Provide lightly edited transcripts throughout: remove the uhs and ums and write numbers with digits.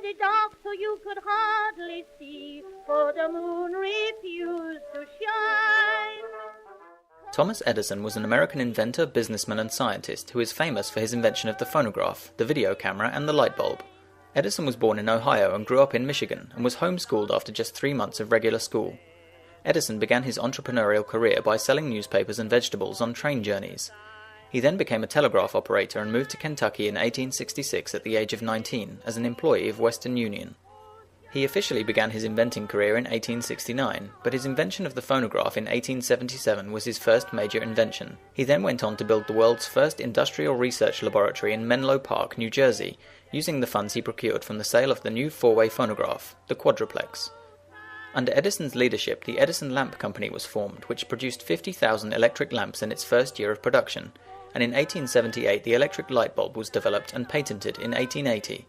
Very dark so you could hardly see, for the moon refused to shine. Thomas Edison was an American inventor, businessman and scientist who is famous for his invention of the phonograph, the video camera and the light bulb. Edison was born in Ohio and grew up in Michigan and was homeschooled after just 3 months of regular school. Edison began his entrepreneurial career by selling newspapers and vegetables on train journeys. He then became a telegraph operator and moved to Kentucky in 1866 at the age of 19 as an employee of Western Union. He officially began his inventing career in 1869, but his invention of the phonograph in 1877 was his first major invention. He then went on to build the world's first industrial research laboratory in Menlo Park, New Jersey, using the funds he procured from the sale of the new four-way phonograph, the quadruplex. Under Edison's leadership, the Edison Lamp Company was formed, which produced 50,000 electric lamps in its first year of production, and in 1878 the electric light bulb was developed and patented in 1880.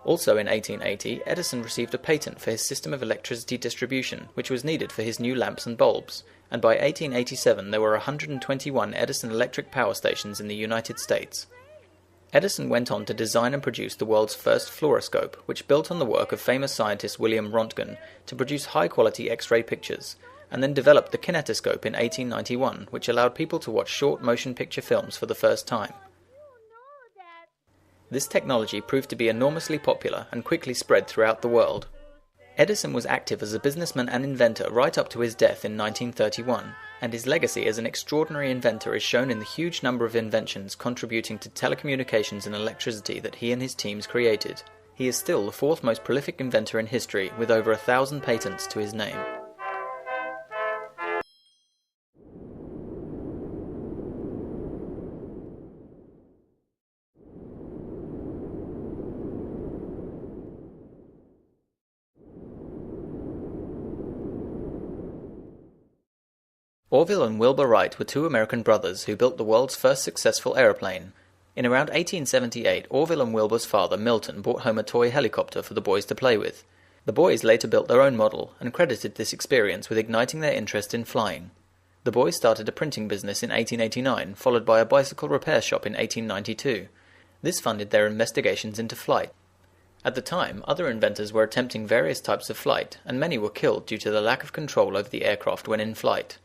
Also in 1880, Edison received a patent for his system of electricity distribution, which was needed for his new lamps and bulbs, and by 1887 there were 121 Edison electric power stations in the United States. Edison went on to design and produce the world's first fluoroscope, which built on the work of famous scientist William Röntgen to produce high-quality X-ray pictures, and then developed the kinetoscope in 1891, which allowed people to watch short motion picture films for the first time. This technology proved to be enormously popular and quickly spread throughout the world. Edison was active as a businessman and inventor right up to his death in 1931, and his legacy as an extraordinary inventor is shown in the huge number of inventions contributing to telecommunications and electricity that he and his teams created. He is still the fourth most prolific inventor in history, with over 1,000 patents to his name. Orville and Wilbur Wright were two American brothers who built the world's first successful aeroplane. In around 1878, Orville and Wilbur's father, Milton, brought home a toy helicopter for the boys to play with. The boys later built their own model and credited this experience with igniting their interest in flying. The boys started a printing business in 1889, followed by a bicycle repair shop in 1892. This funded their investigations into flight. At the time, other inventors were attempting various types of flight, and many were killed due to the lack of control over the aircraft when in flight.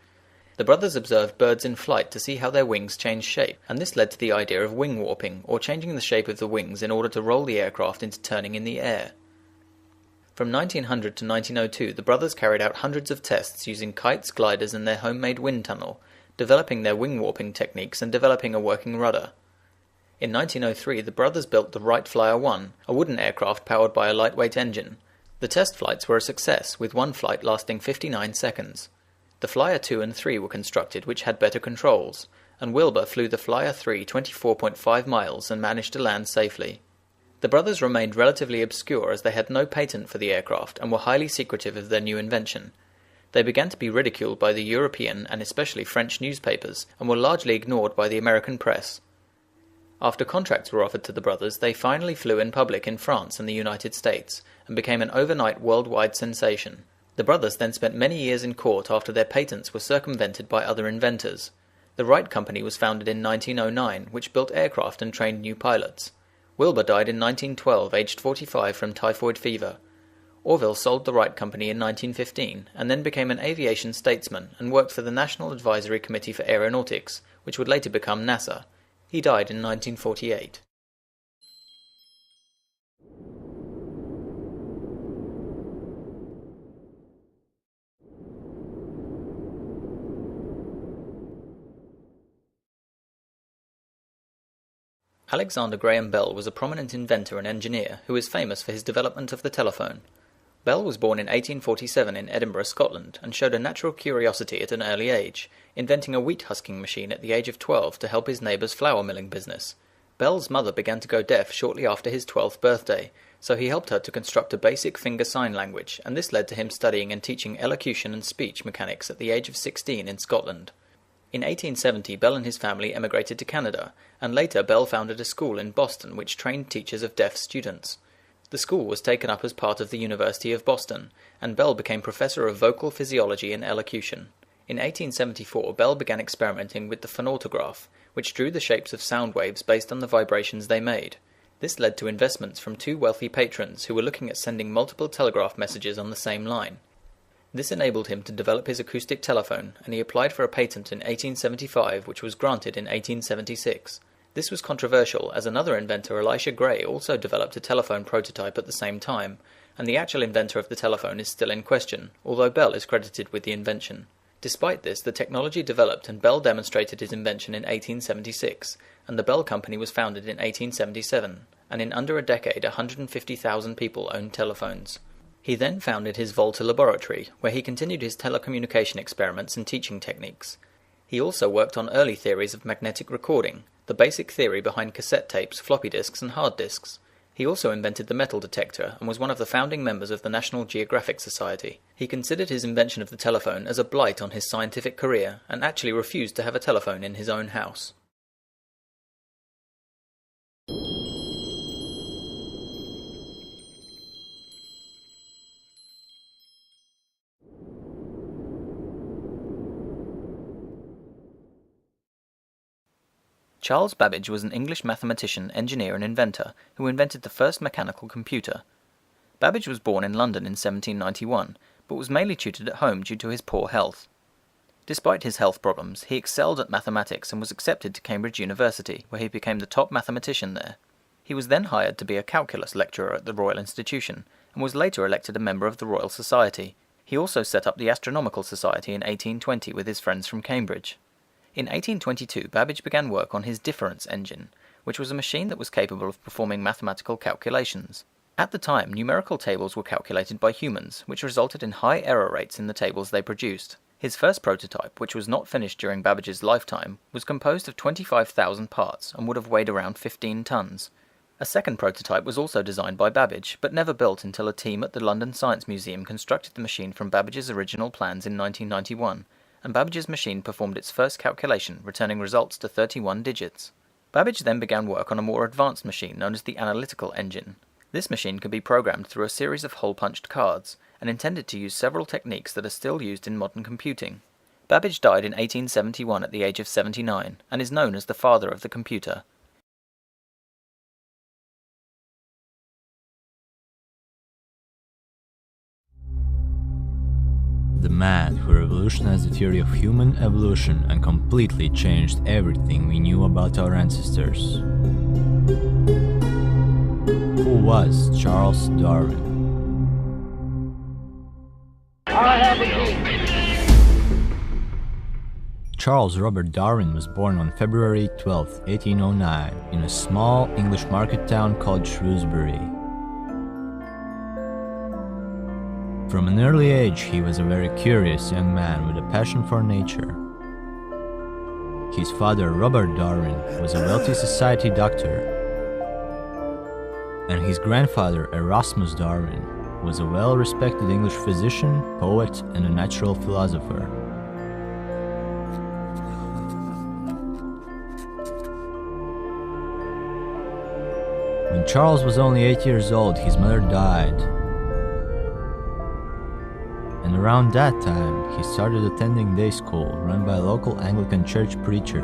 The brothers observed birds in flight to see how their wings changed shape, and this led to the idea of wing warping, or changing the shape of the wings in order to roll the aircraft into turning in the air. From 1900 to 1902, the brothers carried out hundreds of tests using kites, gliders, and their homemade wind tunnel, developing their wing warping techniques and developing a working rudder. In 1903, the brothers built the Wright Flyer 1, a wooden aircraft powered by a lightweight engine. The test flights were a success, with one flight lasting 59 seconds. The Flyer 2 and 3 were constructed, which had better controls, and Wilbur flew the Flyer 3 24.5 miles and managed to land safely. The brothers remained relatively obscure as they had no patent for the aircraft and were highly secretive of their new invention. They began to be ridiculed by the European and especially French newspapers and were largely ignored by the American press. After contracts were offered to the brothers, they finally flew in public in France and the United States and became an overnight worldwide sensation. The brothers then spent many years in court after their patents were circumvented by other inventors. The Wright Company was founded in 1909, which built aircraft and trained new pilots. Wilbur died in 1912, aged 45 from typhoid fever. Orville sold the Wright Company in 1915, and then became an aviation statesman and worked for the National Advisory Committee for Aeronautics, which would later become NASA. He died in 1948. Alexander Graham Bell was a prominent inventor and engineer who is famous for his development of the telephone. Bell was born in 1847 in Edinburgh, Scotland, and showed a natural curiosity at an early age, inventing a wheat husking machine at the age of 12 to help his neighbour's flour milling business. Bell's mother began to go deaf shortly after his 12th birthday, so he helped her to construct a basic finger sign language, and this led to him studying and teaching elocution and speech mechanics at the age of 16 in Scotland. In 1870, Bell and his family emigrated to Canada, and later Bell founded a school in Boston which trained teachers of deaf students. The school was taken up as part of the University of Boston, and Bell became professor of vocal physiology and elocution. In 1874, Bell began experimenting with the phonautograph, which drew the shapes of sound waves based on the vibrations they made. This led to investments from two wealthy patrons who were looking at sending multiple telegraph messages on the same line. This enabled him to develop his acoustic telephone, and he applied for a patent in 1875, which was granted in 1876. This was controversial, as another inventor, Elisha Gray, also developed a telephone prototype at the same time, and the actual inventor of the telephone is still in question, although Bell is credited with the invention. Despite this, the technology developed and Bell demonstrated his invention in 1876, and the Bell Company was founded in 1877, and in under a decade 150,000 people owned telephones. He then founded his Volta laboratory, where he continued his telecommunication experiments and teaching techniques. He also worked on early theories of magnetic recording, the basic theory behind cassette tapes, floppy disks, and hard disks. He also invented the metal detector and was one of the founding members of the National Geographic Society. He considered his invention of the telephone as a blight on his scientific career and actually refused to have a telephone in his own house. Charles Babbage was an English mathematician, engineer and inventor who invented the first mechanical computer. Babbage was born in London in 1791, but was mainly tutored at home due to his poor health. Despite his health problems, he excelled at mathematics and was accepted to Cambridge University, where he became the top mathematician there. He was then hired to be a calculus lecturer at the Royal Institution, and was later elected a member of the Royal Society. He also set up the Astronomical Society in 1820 with his friends from Cambridge. In 1822, Babbage began work on his difference engine, which was a machine that was capable of performing mathematical calculations. At the time, numerical tables were calculated by humans, which resulted in high error rates in the tables they produced. His first prototype, which was not finished during Babbage's lifetime, was composed of 25,000 parts and would have weighed around 15 tons. A second prototype was also designed by Babbage, but never built until a team at the London Science Museum constructed the machine from Babbage's original plans in 1991, and Babbage's machine performed its first calculation, returning results to 31 digits. Babbage then began work on a more advanced machine known as the analytical engine. This machine could be programmed through a series of hole-punched cards, and intended to use several techniques that are still used in modern computing. Babbage died in 1871 at the age of 79, and is known as the father of the computer. The man who revolutionized the theory of human evolution and completely changed everything we knew about our ancestors. Who was Charles Darwin? Charles Robert Darwin was born on February 12, 1809, in a small English market town called Shrewsbury. From an early age, he was a very curious young man with a passion for nature. His father, Robert Darwin, was a wealthy society doctor, and his grandfather, Erasmus Darwin, was a well-respected English physician, poet, and a natural philosopher. When Charles was only 8 years old, his mother died. And around that time, he started attending day school run by a local Anglican church preacher.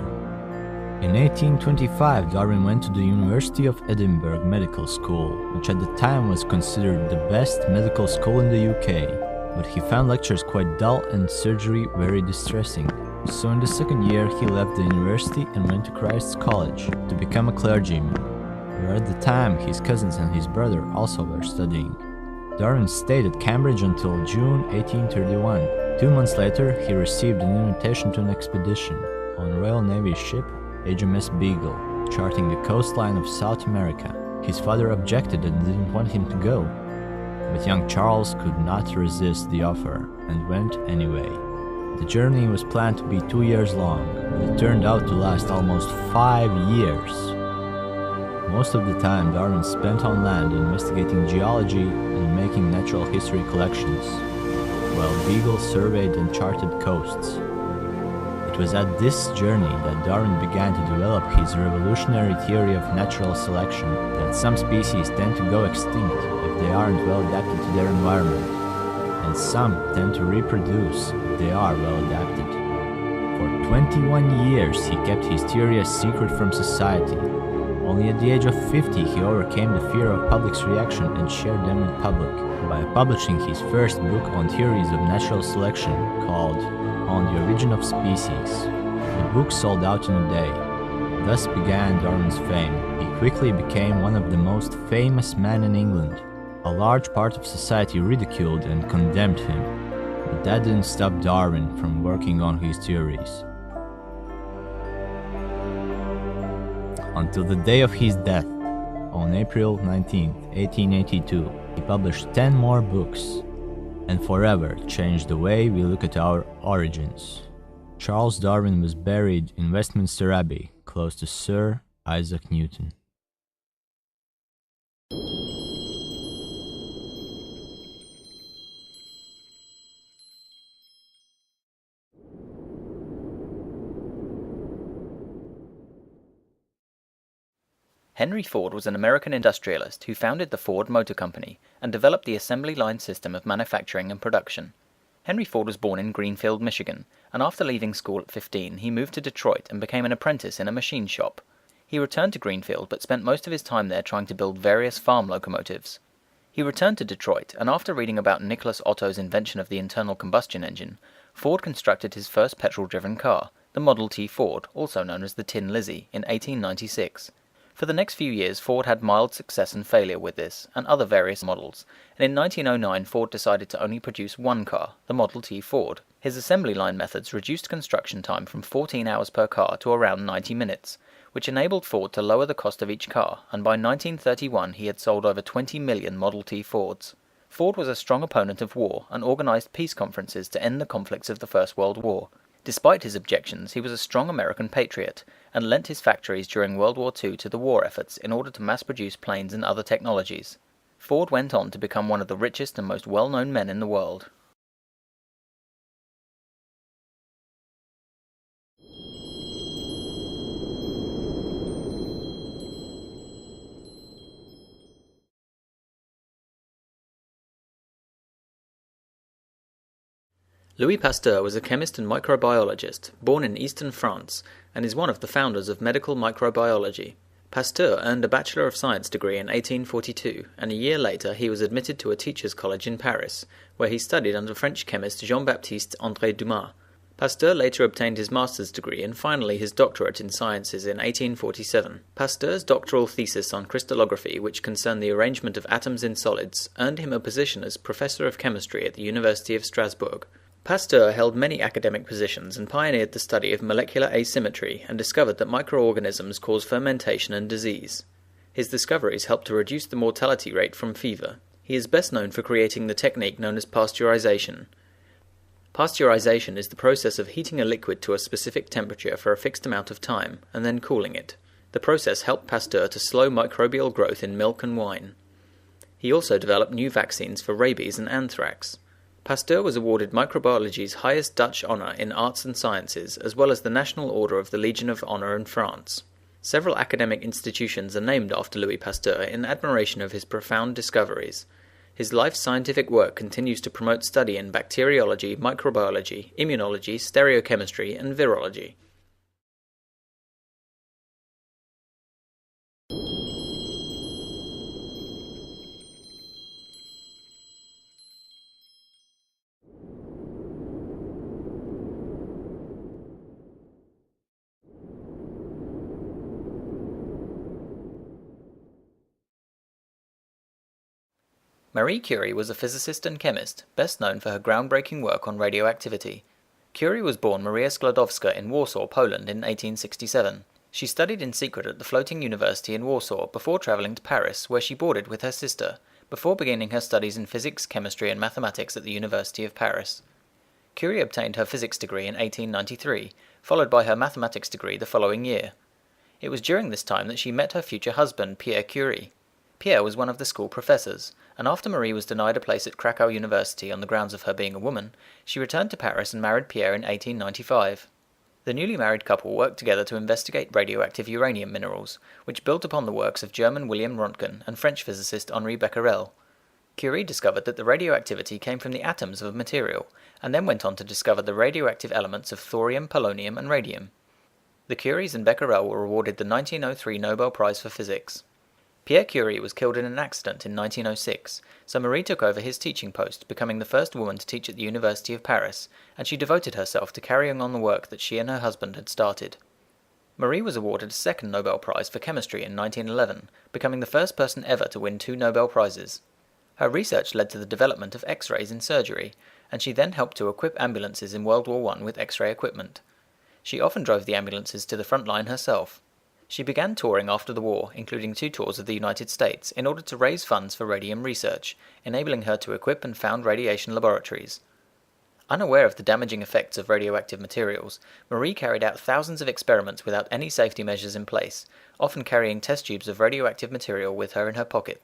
In 1825, Darwin went to the University of Edinburgh Medical School, which at the time was considered the best medical school in the UK, but he found lectures quite dull and surgery very distressing. So in the second year, he left the university and went to Christ's College to become a clergyman, where at the time his cousins and his brother also were studying. Darwin stayed at Cambridge until June 1831. 2 months later, he received an invitation to an expedition on Royal Navy's ship HMS Beagle, charting the coastline of South America. His father objected and didn't want him to go, but young Charles could not resist the offer and went anyway. The journey was planned to be 2 years long, but it turned out to last almost 5 years. Most of the time, Darwin spent on land investigating geology and making natural history collections, while Beagle surveyed and charted coasts. It was at this journey that Darwin began to develop his revolutionary theory of natural selection, that some species tend to go extinct if they aren't well adapted to their environment, and some tend to reproduce if they are well adapted. For 21 years he kept his theory a secret from society, Only at the age of 50 he overcame the fear of public's reaction and shared them with public by publishing his first book on theories of natural selection called On the Origin of Species. The book sold out in a day. Thus began Darwin's fame. He quickly became one of the most famous men in England. A large part of society ridiculed and condemned him, but that didn't stop Darwin from working on his theories. Until the day of his death, on April 19, 1882, he published 10 more books and forever changed the way we look at our origins. Charles Darwin was buried in Westminster Abbey, close to Sir Isaac Newton. Henry Ford was an American industrialist who founded the Ford Motor Company and developed the assembly line system of manufacturing and production. Henry Ford was born in Greenfield, Michigan, and after leaving school at 15, he moved to Detroit and became an apprentice in a machine shop. He returned to Greenfield but spent most of his time there trying to build various farm locomotives. He returned to Detroit, and after reading about Nicholas Otto's invention of the internal combustion engine, Ford constructed his first petrol-driven car, the Model T Ford, also known as the Tin Lizzie, in 1896. For the next few years, Ford had mild success and failure with this, and other various models, and in 1909 Ford decided to only produce one car, the Model T Ford. His assembly line methods reduced construction time from 14 hours per car to around 90 minutes, which enabled Ford to lower the cost of each car, and by 1931 he had sold over 20 million Model T Fords. Ford was a strong opponent of war and organized peace conferences to end the conflicts of the First World War. Despite his objections, he was a strong American patriot, and lent his factories during World War II to the war efforts in order to mass-produce planes and other technologies. Ford went on to become one of the richest and most well-known men in the world. Louis Pasteur was a chemist and microbiologist, born in eastern France, and is one of the founders of medical microbiology. Pasteur earned a Bachelor of Science degree in 1842, and a year later he was admitted to a teachers' college in Paris, where he studied under French chemist Jean-Baptiste André Dumas. Pasteur later obtained his master's degree and finally his doctorate in sciences in 1847. Pasteur's doctoral thesis on crystallography, which concerned the arrangement of atoms in solids, earned him a position as professor of chemistry at the University of Strasbourg. Pasteur held many academic positions and pioneered the study of molecular asymmetry and discovered that microorganisms cause fermentation and disease. His discoveries helped to reduce the mortality rate from fever. He is best known for creating the technique known as pasteurization. Pasteurization is the process of heating a liquid to a specific temperature for a fixed amount of time and then cooling it. The process helped Pasteur to slow microbial growth in milk and wine. He also developed new vaccines for rabies and anthrax. Pasteur was awarded microbiology's highest Dutch honour in arts and sciences, as well as the National Order of the Legion of Honour in France. Several academic institutions are named after Louis Pasteur in admiration of his profound discoveries. His life's scientific work continues to promote study in bacteriology, microbiology, immunology, stereochemistry, and virology. Marie Curie was a physicist and chemist, best known for her groundbreaking work on radioactivity. Curie was born Maria Sklodowska in Warsaw, Poland in 1867. She studied in secret at the floating university in Warsaw before travelling to Paris, where she boarded with her sister, before beginning her studies in physics, chemistry and mathematics at the University of Paris. Curie obtained her physics degree in 1893, followed by her mathematics degree the following year. It was during this time that she met her future husband, Pierre Curie. Pierre was one of the school professors, and after Marie was denied a place at Krakow University on the grounds of her being a woman, she returned to Paris and married Pierre in 1895. The newly married couple worked together to investigate radioactive uranium minerals, which built upon the works of German William Röntgen and French physicist Henri Becquerel. Curie discovered that the radioactivity came from the atoms of a material, and then went on to discover the radioactive elements of thorium, polonium, and radium. The Curies and Becquerel were awarded the 1903 Nobel Prize for Physics. Pierre Curie was killed in an accident in 1906, so Marie took over his teaching post, becoming the first woman to teach at the University of Paris, and she devoted herself to carrying on the work that she and her husband had started. Marie was awarded a second Nobel Prize for Chemistry in 1911, becoming the first person ever to win 2 Nobel Prizes. Her research led to the development of X-rays in surgery, and she then helped to equip ambulances in World War I with X-ray equipment. She often drove the ambulances to the front line herself. She began touring after the war, including 2 tours of the United States, in order to raise funds for radium research, enabling her to equip and found radiation laboratories. Unaware of the damaging effects of radioactive materials, Marie carried out thousands of experiments without any safety measures in place, often carrying test tubes of radioactive material with her in her pocket.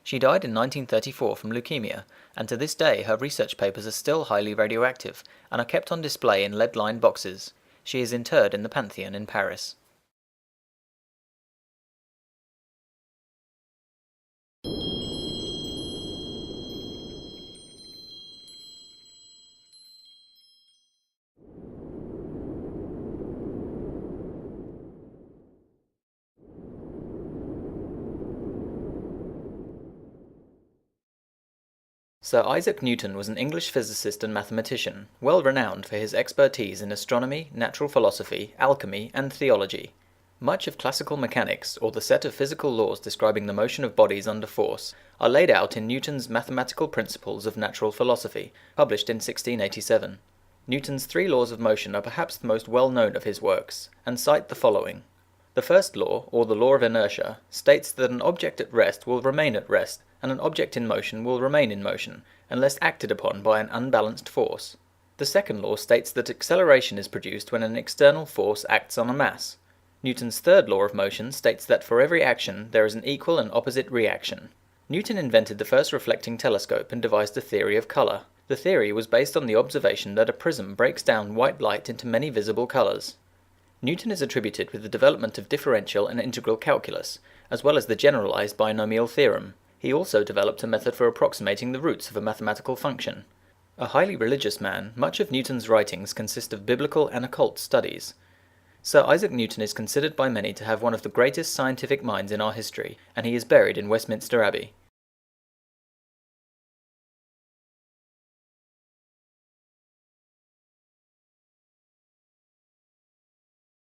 She died in 1934 from leukemia, and to this day her research papers are still highly radioactive and are kept on display in lead-lined boxes. She is interred in the Pantheon in Paris. Sir Isaac Newton was an English physicist and mathematician, well renowned for his expertise in astronomy, natural philosophy, alchemy, and theology. Much of classical mechanics, or the set of physical laws describing the motion of bodies under force, are laid out in Newton's Mathematical Principles of Natural Philosophy, published in 1687. Newton's 3 laws of motion are perhaps the most well-known of his works, and cite the following. The first law, or the law of inertia, states that an object at rest will remain at rest, and an object in motion will remain in motion, unless acted upon by an unbalanced force. The second law states that acceleration is produced when an external force acts on a mass. Newton's third law of motion states that for every action there is an equal and opposite reaction. Newton invented the first reflecting telescope and devised a theory of colour. The theory was based on the observation that a prism breaks down white light into many visible colours. Newton is attributed with the development of differential and integral calculus, as well as the generalized binomial theorem. He also developed a method for approximating the roots of a mathematical function. A highly religious man, much of Newton's writings consist of biblical and occult studies. Sir Isaac Newton is considered by many to have one of the greatest scientific minds in our history, and he is buried in Westminster Abbey.